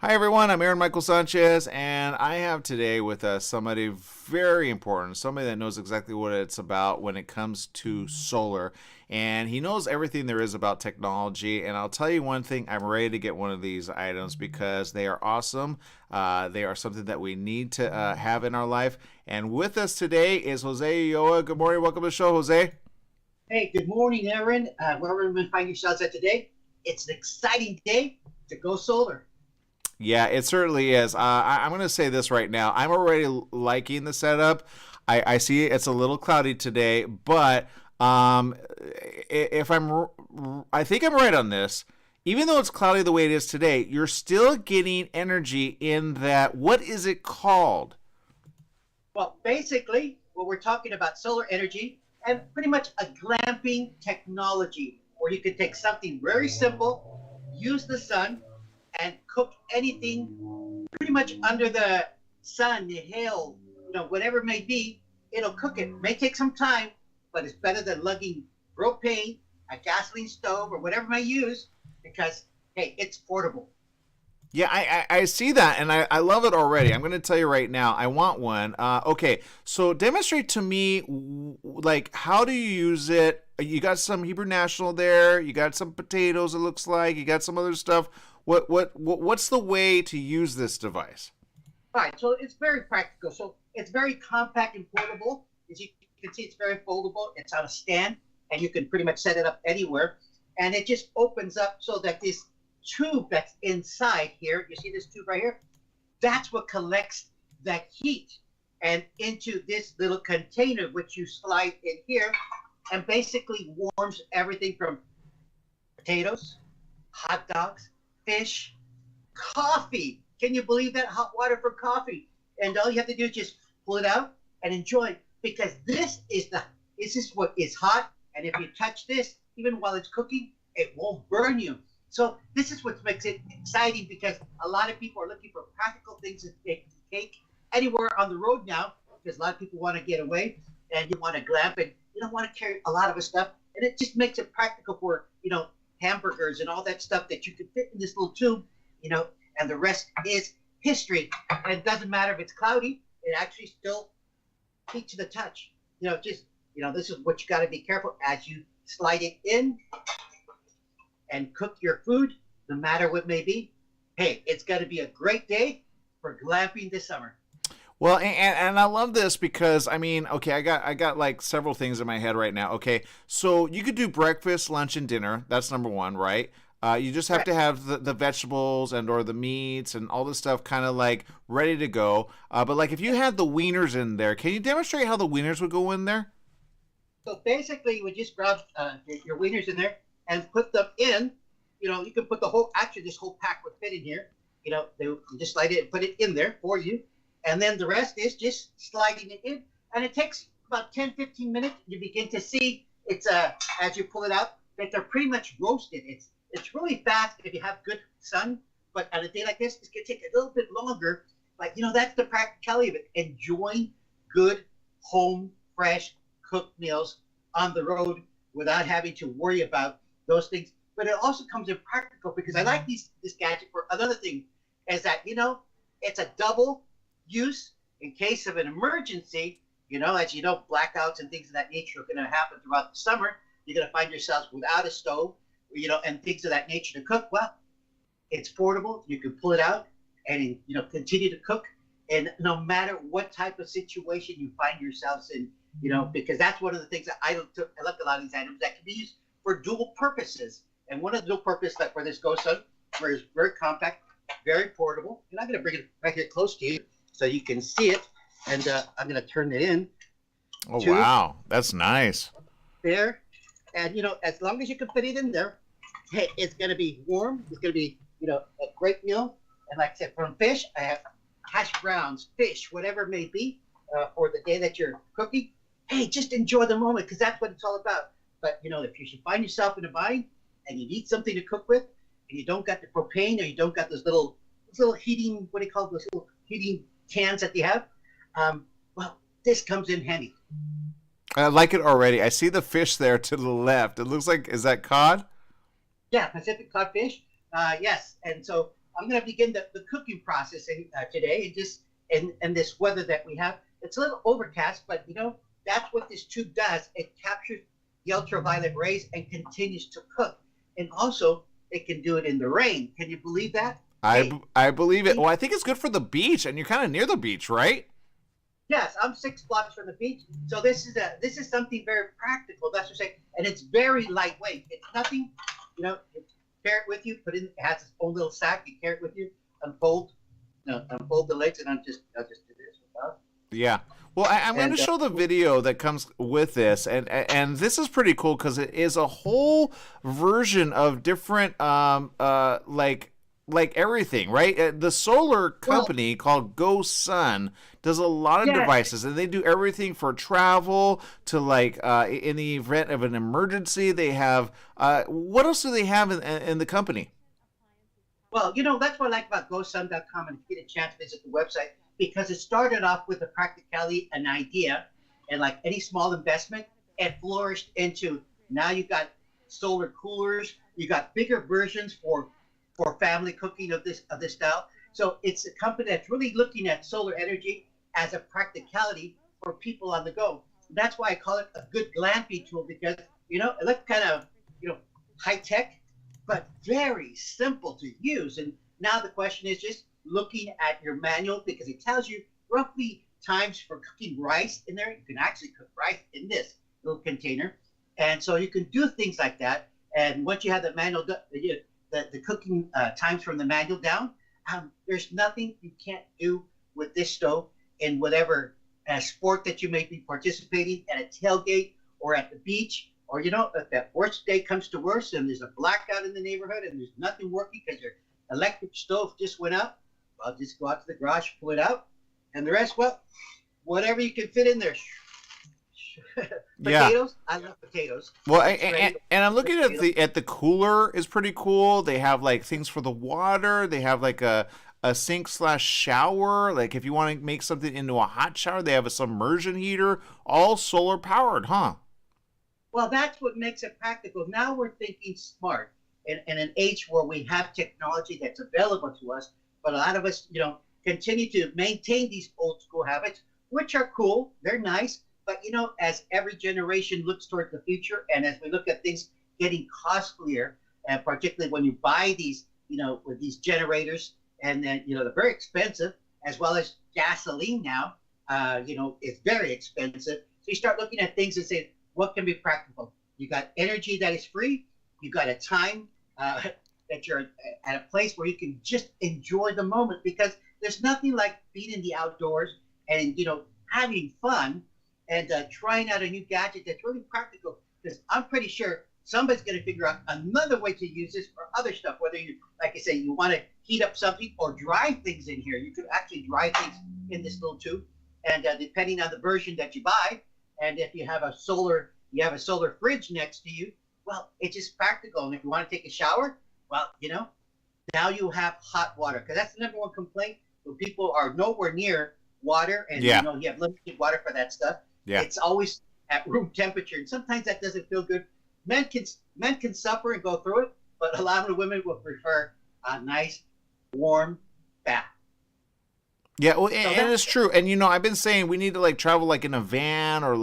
Hi everyone, I'm Aaron Michael Sanchez, and I have today with us somebody very important, somebody that knows exactly what it's about when it comes to solar, and he knows everything there is about technology. And I'll tell you one thing, I'm ready to get one of these items because they are awesome. They are something that we need to have in our life. And with us today is Jose Ulloa. Good morning, welcome to the show, Jose. Hey, good morning, Aaron. Wherever you may find yourselves at today, it's an exciting day to go solar. Yeah, it certainly is. I'm going to say this right now. I'm already liking the setup. I see it's a little cloudy today, but if I think I'm right on this. Even though it's cloudy the way it is today, you're still getting energy in that. What is it called? Well, basically, what we're talking about solar energy and pretty much a glamping technology where you can take something very simple, use the sun, and cook anything pretty much under the sun, the hail, whatever it may be. It'll cook it. It may take some time, but it's better than lugging propane, a gasoline stove, or whatever you may use because, hey, it's portable. Yeah, I see that, and I love it already. I'm going to tell you right now, I want one. Okay, so demonstrate to me, like, how do you use it? You got some Hebrew National there. You got some potatoes, it looks like. You got some other stuff. What's the way to use this device? All right, so it's very practical. So it's very compact and portable. As you can see, it's very foldable. It's on a stand, and you can pretty much set it up anywhere. And it just opens up so that this tube that's inside here, you see this tube right here? That's what collects that heat and into this little container, which you slide in here, and basically warms everything from potatoes, hot dogs, fish, coffee. Can you believe that? Hot water for coffee. And all you have to do is just pull it out and enjoy it because this is what is hot. And if you touch this, even while it's cooking, it won't burn you. So this is what makes it exciting because a lot of people are looking for practical things to take anywhere on the road now because a lot of people want to get away and you want to glamp and you don't want to carry a lot of stuff. And it just makes it practical for, hamburgers and all that stuff that you can fit in this little tube, and the rest is history. And it doesn't matter if it's cloudy, it actually still heat to the touch. This is what you got to be careful as you slide it in and cook your food, no matter what may be. Hey, it's going to be a great day for glamping this summer. Well, and I love this because okay, I got like several things in my head right now. Okay, so you could do breakfast, lunch, and dinner. That's number one, right? You just have to have the vegetables and or the meats and all this stuff kind of like ready to go. But like if you had the wieners in there, can you demonstrate how the wieners would go in there? So basically, you would just grab your wieners in there and put them in. You can put this whole pack would fit in here. They would just slide it and put it in there for you. And then the rest is just sliding it in. And it takes about 10-15 minutes. You begin to see it's as you pull it out, that they're pretty much roasted. It's really fast if you have good sun. But on a day like this, it's going to take a little bit longer. But, that's the practicality of it. Enjoying good, home, fresh, cooked meals on the road without having to worry about those things. But it also comes in practical because I like this gadget for another thing is that, it's a double use in case of an emergency. As you know, blackouts and things of that nature are going to happen throughout the summer. You're going to find yourselves without a stove, and things of that nature to cook. Well, it's portable. You can pull it out and, continue to cook. And no matter what type of situation you find yourselves in, because that's one of the things that I look a lot of these items that can be used for dual purposes. And one of the dual purposes that for this GoSun, where it's very compact, very portable. And I'm going to bring it right here close to you so you can see it. And I'm going to turn it in. Oh, wow. That's nice. There. And, as long as you can fit it in there, hey, it's going to be warm. It's going to be, a great meal. And like I said, from fish, I have hash browns, fish, whatever it may be for the day that you're cooking. Hey, just enjoy the moment because that's what it's all about. But, if you should find yourself in a bind and you need something to cook with and you don't got the propane or you don't got those little heating, what do you call those little heating cans that you have, well, this comes in handy. I like it already. I see the fish there to the left. It looks like, is that cod? Yeah, Pacific codfish. Yes. And so I'm going to begin the cooking process today, and just in this weather that we have. It's a little overcast, but that's what this tube does. It captures the ultraviolet rays and continues to cook. And also, it can do it in the rain. Can you believe that? I believe it. Well, I think it's good for the beach, and you're kind of near the beach, right? Yes, I'm 6 blocks from the beach, so this is something very practical. That's what I'm saying, and it's very lightweight. It's nothing, you carry it with you. It has its own little sack. You carry it with you. Unfold the legs, and I'll just do this. Yeah. Well, I'm going to show the video that comes with this, and this is pretty cool because it is a whole version of different like everything, right? The solar company called GoSun does a lot of devices, and they do everything for travel to like in the event of an emergency. They have what else do they have in the company? Well, that's what I like about GoSun.com, and if you get a chance, visit the website, because it started off with a practicality, an idea, and like any small investment, it flourished into now you got solar coolers, you got bigger versions for family cooking of this style. So it's a company that's really looking at solar energy as a practicality for people on the go. That's why I call it a good glamping tool, because it looks kind of high tech, but very simple to use. And now the question is just looking at your manual, because it tells you roughly times for cooking rice in there. You can actually cook rice in this little container, and so you can do things like that. And once you have the manual, the cooking times from the manual down, there's nothing you can't do with this stove in whatever sport that you may be participating at a tailgate or at the beach, or if that worst day comes to worst and there's a blackout in the neighborhood and there's nothing working because your electric stove just went out. Well, just go out to the garage, pull it out, and the rest, well, whatever you can fit in there. Potatoes, I love potatoes. Well, and I'm looking at the cooler is pretty cool. They have like things for the water. They have like a sink/shower. Like if you want to make something into a hot shower, they have a submersion heater, all solar powered, huh? Well, that's what makes it practical. Now we're thinking smart in an age where we have technology that's available to us, but a lot of us, continue to maintain these old school habits, which are cool. They're nice. But, as every generation looks toward the future, and as we look at things getting costlier, and particularly when you buy these, with these generators, and then, they're very expensive, as well as gasoline now, it's very expensive. So you start looking at things and say, what can be practical? You got energy that is free. You got a time that you're at a place where you can just enjoy the moment, because there's nothing like being in the outdoors and, having fun and trying out a new gadget that's really practical, because I'm pretty sure somebody's going to figure out another way to use this for other stuff, whether you, like I say, you want to heat up something or dry things in here. You could actually dry things in this little tube, and depending on the version that you buy, and if you have a solar fridge next to you, well, it's just practical. And if you want to take a shower, well, now you have hot water, because that's the number one complaint when people are nowhere near water, and you have limited water for that stuff. Yeah. It's always at room temperature, and sometimes that doesn't feel good. Men can suffer and go through it, but a lot of the women will prefer a nice warm bath. Yeah, well, and it's true. And, I've been saying we need to travel in a van, or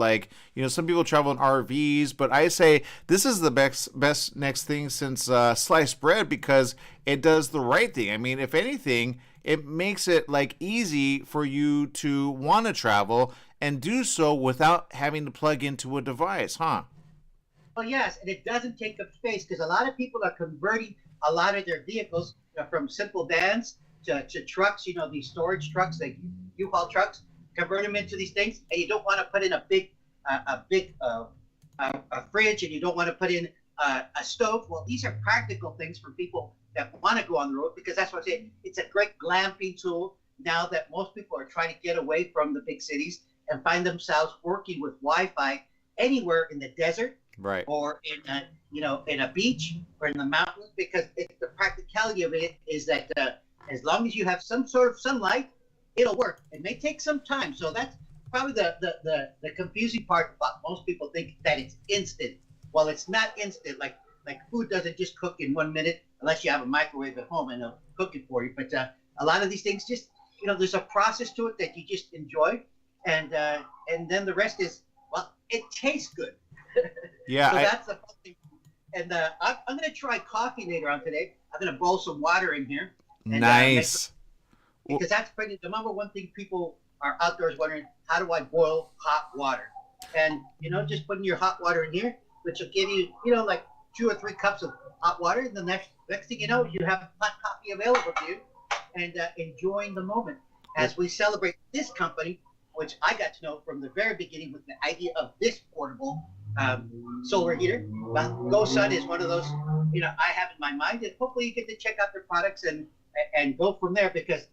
some people travel in RVs, but I say this is the best next thing since sliced bread, because it does the right thing. I mean, if anything, it makes it easy for you to want to travel and do so without having to plug into a device, huh? Well, yes, and it doesn't take up space, because a lot of people are converting a lot of their vehicles from simple vans to trucks, these storage trucks, like U-Haul trucks, convert them into these things, and you don't want to put in a big fridge, and you don't want to put in a stove. Well, these are practical things for people that want to go on the road, because that's what I'm saying. It's a great glamping tool now that most people are trying to get away from the big cities and find themselves working with Wi-Fi anywhere in the desert, right, or in a beach or in the mountains, because the practicality of it is that as long as you have some sort of sunlight, it'll work. It may take some time, so that's probably the confusing part about most people think that it's instant. Well, it's not instant. Like like food doesn't just cook in 1 minute unless you have a microwave at home and it'll cook it for you. But a lot of these things just, there's a process to it that you just enjoy, and then the rest is, well, it tastes good. Yeah. So that's the fun thing. And I'm going to try coffee later on today. I'm going to boil some water in here. And, nice. Because that's pretty, the number one thing people are outdoors wondering, how do I boil hot water? And, just putting your hot water in here, which will give you, like 2 or 3 cups of hot water. And the next thing you know, you have hot coffee available to you and enjoying the moment as we celebrate this company, which I got to know from the very beginning with the idea of this portable solar heater. Well, GoSun is one of those, I have in my mind, and hopefully you get to check out their products and go from there, because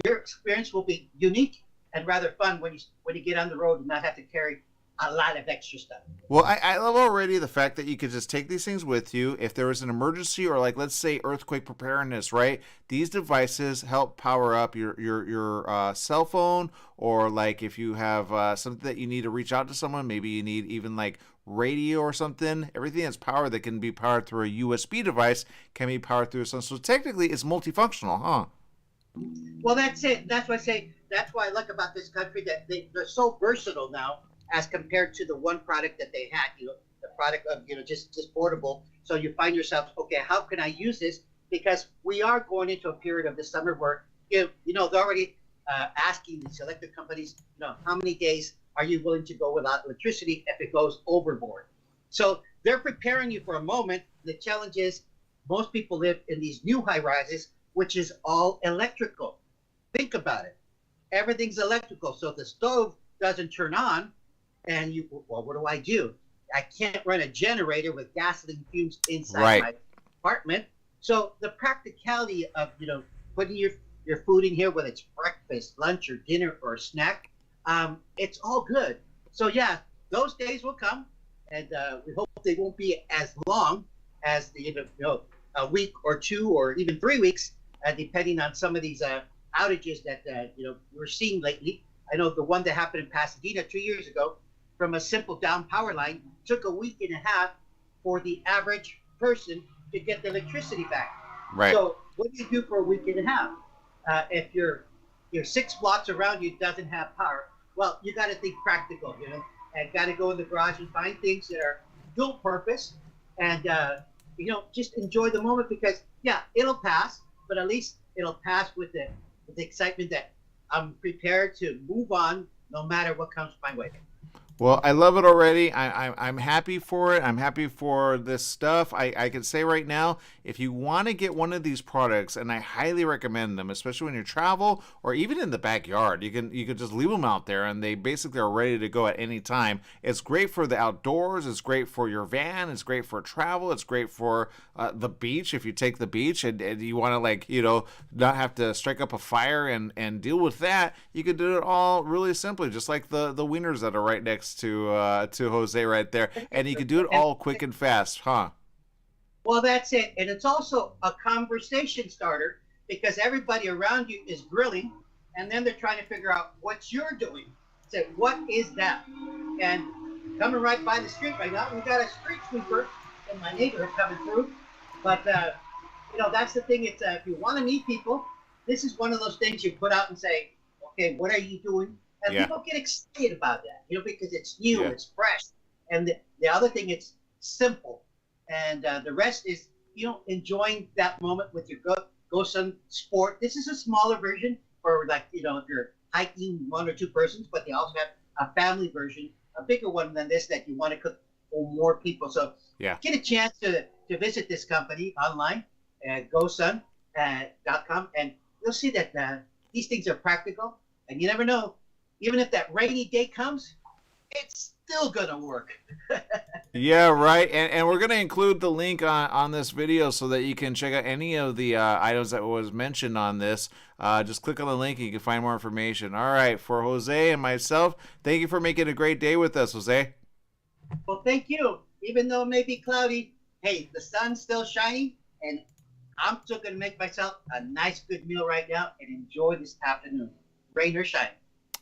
your experience will be unique and rather fun when you get on the road and not have to carry a lot of extra stuff. Well, I love already the fact that you could just take these things with you if there was an emergency or, like, let's say earthquake preparedness, right? These devices help power up your cell phone, or like if you have something that you need to reach out to someone, maybe you need even like radio or something. Everything that's powered that can be powered through a USB device can be powered through something. So technically it's multifunctional, huh? Well, that's it. That's why I say, that's why I like about this country, that they're so versatile now as compared to the one product that they had, the product of, just portable. So you find yourself, okay, how can I use this? Because we are going into a period of the summer where, they're already asking these electric companies, how many days are you willing to go without electricity if it goes overboard? So they're preparing you for a moment. The challenge is most people live in these new high rises, which is all electrical. Think about it. Everything's electrical. So if the stove doesn't turn on, and what do I do? I can't run a generator with gasoline fumes inside my apartment. So the practicality of, putting your food in here, whether it's breakfast, lunch, or dinner, or a snack, it's all good. So yeah, those days will come, and we hope they won't be as long as a week or 2 or even 3 weeks, depending on some of these outages that we're seeing lately. I know the one that happened in Pasadena 2 years ago, from a simple down power line, took a week and a half for the average person to get the electricity back. Right. So what do you do for a week and a half? If your 6 blocks around you doesn't have power, well, you got to think practical, and got to go in the garage and find things that are dual purpose, and just enjoy the moment, because yeah, it'll pass, but at least it'll pass with the excitement that I'm prepared to move on no matter what comes my way. Well, I love it already. I'm happy for it. I'm happy for this stuff. I can say right now, if you want to get one of these products, and I highly recommend them, especially when you travel or even in the backyard, you can just leave them out there and they basically are ready to go at any time. It's great for the outdoors. It's great for your van. It's great for travel. It's great for the beach. If you take the beach and you want to not have to strike up a fire and deal with that, you can do it all really simply, just like the wieners that are right next to Jose right there, and you can do it all quick and fast, huh? Well, that's it. And it's also a conversation starter, because everybody around you is grilling, and then they're trying to figure out what you're doing. Say, what is that? And coming right by the street right now, we've got a street sweeper in my neighborhood coming through. But that's the thing. It's if you want to meet people, this is one of those things you put out and say, okay, what are you doing? And people get excited about that, because it's new, it's fresh. And the other thing, it's simple. And the rest is, enjoying that moment with your GoSun Sport. This is a smaller version for if you're hiking 1 or 2 persons, but they also have a family version, a bigger one than this that you want to cook for more people. So get a chance to visit this company online at GoSun.com, and you'll see that these things are practical, and you never know. Even if that rainy day comes, it's still gonna work. Yeah, right. And we're gonna include the link on this video so that you can check out any of the items that was mentioned on this. Just click on the link and you can find more information. All right, for Jose and myself, thank you for making a great day with us, Jose. Well, thank you. Even though it may be cloudy, hey, the sun's still shining, and I'm still gonna make myself a nice, good meal right now and enjoy this afternoon, rain or shine.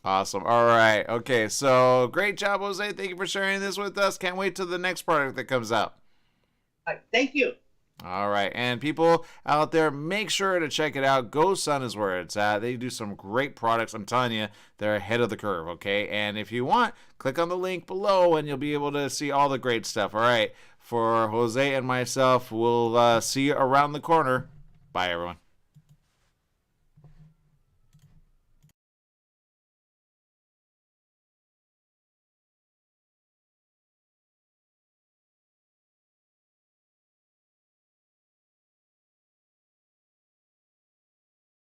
Awesome. All right. Okay. So great job, Jose. Thank you for sharing this with us. Can't wait till the next product that comes out. Thank you. All right. And people out there, make sure to check it out. GoSun is where it's at. They do some great products. I'm telling you, they're ahead of the curve, okay? And if you want, click on the link below and you'll be able to see all the great stuff. All right. For Jose and myself, we'll see you around the corner. Bye, everyone.